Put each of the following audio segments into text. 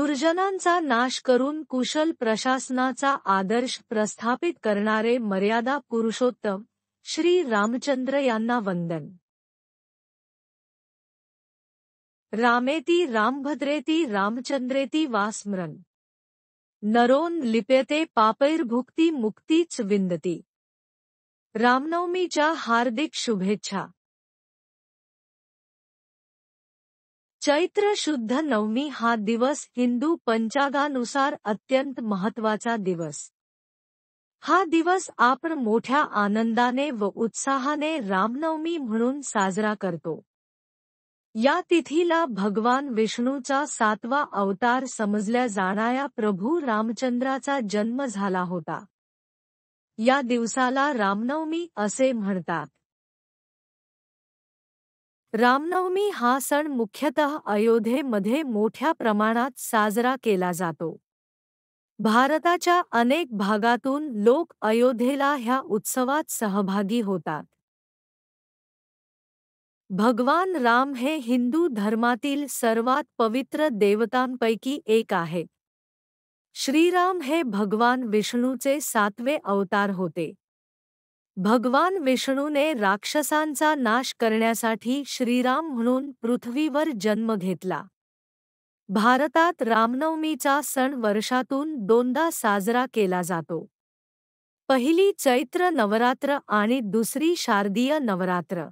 दुर्जनांचा नाश करून कुशल प्रशासनाचा आदर्श प्रस्थापित करणारे मर्यादा पुरुषोत्तम श्री रामचंद्र यांना वंदन। रामेती रामभद्रेती रामचंद्रेती वा स्मरन् नरोन लिप्यते पापैर्भुक्ती मुक्तीच विंदती। रामनवमीच्या हार्दिक शुभेच्छा। चैत्र शुद्ध नवमी हा दिवस हिंदू पंचांगानुसार अत्यंत महत्त्वाचा दिवस। हा दिवस आपण मोठ्या आनंदाने व उत्साहाने रामनवमी म्हणून साजरा करतो। या तिथीला भगवान विष्णूचा 7वा अवतार समजल्या जाणाऱ्या प्रभू रामचंद्राचा जन्म झाला होता। या दिवसाला रामनवमी असे म्हणतात। रामनवमी हा सण मुख्यतः अयोध्येमध्ये मोठ्या प्रमाणात साजरा केला जातो। भारताच्या अनेक भागातून लोक अयोध्येला ह्या उत्सवात सहभागी होतात। भगवान राम हे हिंदू धर्मातील सर्वात पवित्र देवतांपैकी एक आहेत। श्रीराम हे भगवान विष्णूचे 7वे अवतार होते। भगवान विष्णूने राक्षसांचा नाश करण्यासाठी श्रीराम म्हणून पृथ्वीवर जन्म घेतला। भारतात रामनवमीचा सण वर्षातून 2दा साजरा केला जातो। पहिली चैत्र नवरात्र आणि दुसरी शारदीय नवरात्र।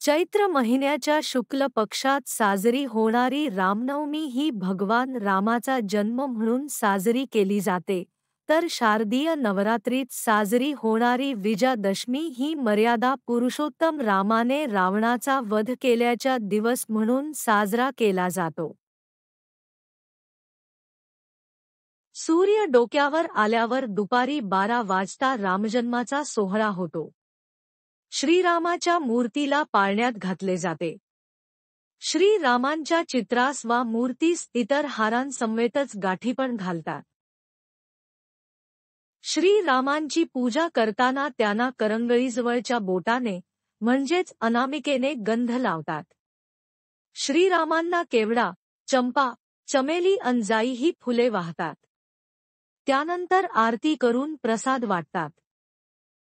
चैत्र महिन्याच्या शुक्ल पक्षात साजरी होणारी रामनवमी ही भगवान रामाचा जन्म म्हणून साजरी केली जाते, तर शारदीय नवरात्रीत साजरी होणारी विजयादशमी ही मर्यादा पुरुषोत्तम रामाने रावणाचा वध केल्याचा दिवस म्हणून साजरा केला जातो। सूर्य डोक्यावर आल्यावर दुपारी 12 वाजता रामजन्माचा सोहळा होतो। श्रीरामाच्या मूर्तीला पाळण्यात घातले जाते। श्रीरामांच्या चित्रास वा मूर्तीस इतर हारांसमवेतच गाठी पण घालतात। श्रीरामांची पूजा करताना त्यांना करंगळीजवळच्या बोटाने म्हणजेच अनामिकेने गंध लावतात। श्रीरामांना केवडा, चंपा, चमेली अन जाई ही फुले वाहतात। त्यानंतर आरती करून प्रसाद वाटतात।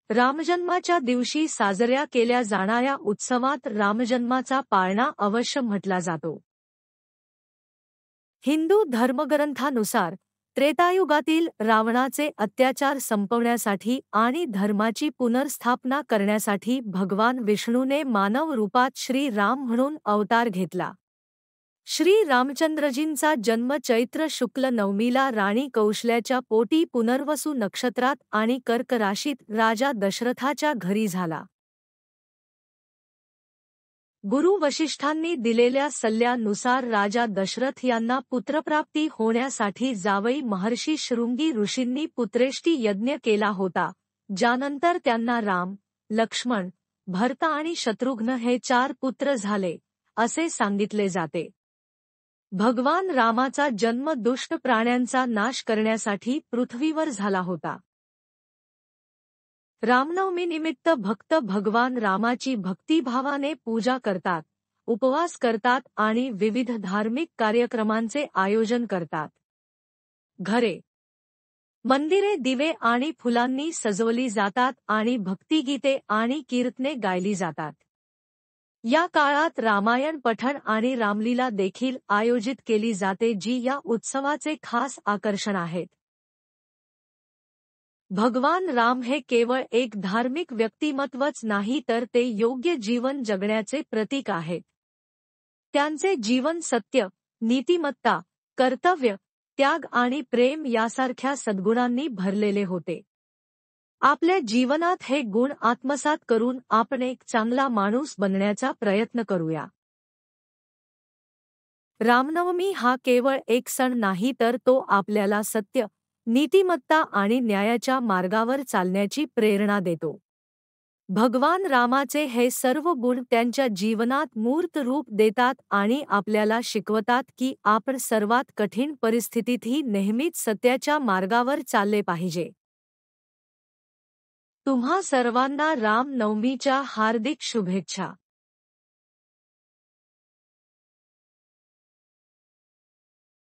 रामजन्माच्या दिवशी साजऱ्या केल्या जाणाऱ्या उत्सवात रामजन्माचा पाळणा अवश्य म्हटला जातो। हिंदू धर्मग्रंथानुसार त्रेतायुगातील रावणाचे अत्याचार संपवण्यासाठी आणि धर्माची पुनर्स्थापना करण्यासाठी भगवान विष्णूने मानव रूपात श्री राम म्हणून अवतार घेतला। श्री रामचंद्रजींचा जन्म चैत्र शुक्ल नवमीला राणी कौशल्याच्या पोटी पुनर्वसू नक्षत्रात आणि कर्क राशीत राजा दशरथाच्या घरी झाला। गुरु वशिष्ठांनी दिलेल्या सल्ल्यानुसार राजा दशरथ यांना पुत्रप्राप्ती होण्यासाठी जावई महर्षी शृंगी ऋषींनी पुत्रेष्टी यज्ञ केला होता, ज्यानंतर त्यांना राम, लक्ष्मण, भरत आणि शत्रुघ्न हे 4 पुत्र झाले, असे सांगितले जाते। भगवान रामाचा जन्म दुष्ट प्राण्यांचा नाश करण्यासाठी पृथ्वीवर झाला होता। रामनवमीनिमित्त भक्त भगवान रामाची भक्तिभावाने पूजा करतात, उपवास करतात आणि विविध धार्मिक कार्यक्रमांचे आयोजन करतात। घरे, मंदिरे दिवे आणि फुलांनी सजवली जातात आणि भक्तिगीते आणि कीर्तने गायली जातात। या काळात रामायण पठण आणि रामलीला देखील आयोजित केली जाते, जी या उत्सवाचे खास आकर्षण आहेत। भगवान राम हे केवळ एक धार्मिक व्यक्तिमत्वच नाही तर ते योग्य जीवन जगण्याचे प्रतीक आहेत। त्यांचे जीवन सत्य, नीतिमत्ता, कर्तव्य, त्याग आणि प्रेम यासारख्या सद्गुणांनी भरलेले होते। आपल्या जीवनात हे गुण आत्मसात करून आपण एक चांगला माणूस बनण्याचा प्रयत्न करूया। रामनवमी हा केवळ एक सण नाही तर तो आपल्याला सत्य, नीतिमत्ता आणि न्यायाच्या मार्गावर चालण्याची प्रेरणा देतो। भगवान रामाचे हे सर्व गुण त्यांच्या जीवनात मूर्त रूप देतात आणि आपल्याला शिकवतात की आपण सर्वात कठीण परिस्थितीतही नेहमीच सत्याच्या मार्गावर चालले पाहिजे। तुम्हा सर्वांना राम नवमीच्या हार्दिक शुभेच्छा।